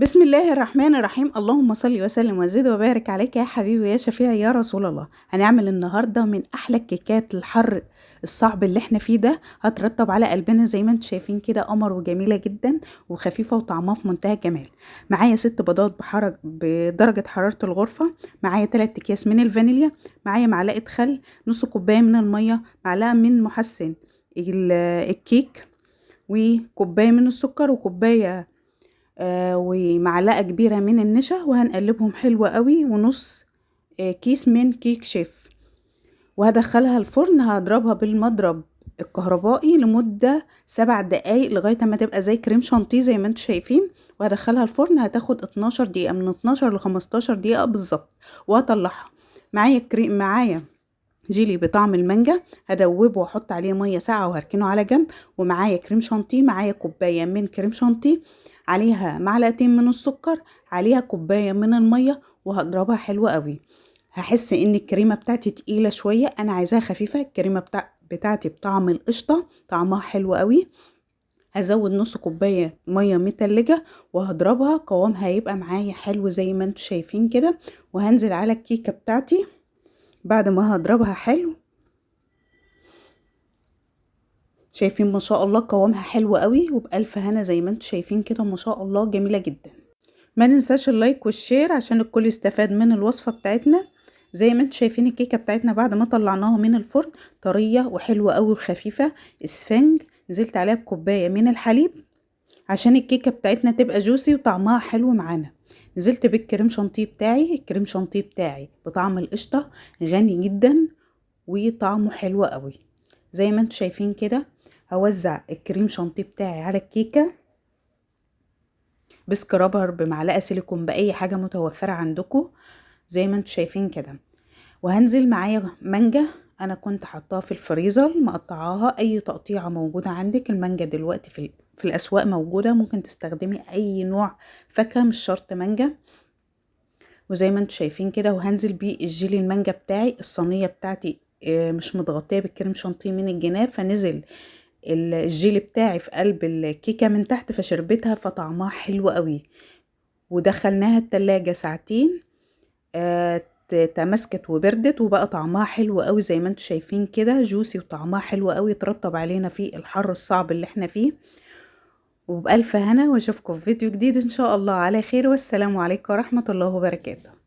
بسم الله الرحمن الرحيم. اللهم صل وسلم وزد وبارك عليك يا حبيبي يا شفيعي يا رسول الله. هنعمل النهارده من احلى الكيكات. الحر الصعب اللي احنا فيه ده هترطب على قلبنا زي ما انتم شايفين كده، قمر وجميله جدا وخفيفه وطعمها في منتهى الجمال. معايا 6 بيضات بدرجه حراره الغرفه، معايا 3 اكياس من الفانيليا، معايا معلقه خل، نص كوبايه من الميه، معلقه من محسن الكيك، وكوبايه من السكر، وكوبايه ومعلقة كبيرة من النشا، وهنقلبهم حلو قوي، ونص كيس من كيك شيف. وهدخلها الفرن، هضربها بالمضرب الكهربائي لمدة 7 دقايق لغاية ما تبقى زي كريم شانتيه زي ما انتم شايفين. وهدخلها الفرن، هتاخد 12 دقيقة، من 12 ل 15 دقيقة بالظبط، وهطلعها. معايا جيلي بطعم المانجا، هدوبه واحط عليه ميه ساقعه وهركنه على جنب. ومعايا كريم شانتيه، معايا كوبايه من كريم شانتيه، عليها معلقتين من السكر، عليها كوبايه من الميه، وهضربها حلوه قوي. هحس ان الكريمه بتاعتي تقيله شويه، انا عايزاها خفيفه. الكريمه بتاعتي بطعم القشطه، طعمها حلو قوي. هزود نص كوبايه ميه متلجه، وهضربها. قوامها هيبقى معايا حلو زي ما انتم شايفين كده. وهنزل على الكيكه بتاعتي بعد ما هضربها حلو. شايفين ما شاء الله قوامها حلو قوي وبألف هنا زي ما انتم شايفين كده، ما شاء الله جميلة جدا. ما ننساش اللايك والشير عشان الكل يستفاد من الوصفة بتاعتنا. زي ما انتم شايفين الكيكة بتاعتنا بعد ما طلعناها من الفرن طرية وحلوة قوي وخفيفة اسفنج. نزلت عليها بكوباية من الحليب عشان الكيكة بتاعتنا تبقى جوسي وطعمها حلو معانا. نزلت بالكريم شانتيه بتاعي، الكريم شانتيه بتاعي بطعم القشطة، غني جدا وطعمه حلو قوي زي ما انتم شايفين كده. هوزع الكريم شانتيه بتاعي على الكيكه بسكرابر، بمعلقه سيليكون، باي حاجه متوفره عندكم زي ما انتم شايفين كده. وهنزل معايا مانجا، انا كنت حطاها في الفريزر مقطعاها. اي تقطيعه موجوده عندك، المانجا دلوقتي في الاسواق موجوده، ممكن تستخدمي اي نوع فاكهه مش شرط مانجا. وزي ما انتم شايفين كده، وهنزل بيه الجيلي المانجا بتاعي. الصينيه بتاعتي مش متغطيه بالكريم شانتيه من الجناب، فنزل الجيلي بتاعي في قلب الكيكة من تحت، فشربتها فطعمها حلو قوي. ودخلناها التلاجة ساعتين، تمسكت وبردت، وبقى طعمها حلو قوي زي ما انتم شايفين كده، جوسي وطعمها حلو قوي. ترطب علينا في الحر الصعب اللي احنا فيه. وبألف هنا، واشوفكم في فيديو جديد ان شاء الله على خير، والسلام عليكم ورحمة الله وبركاته.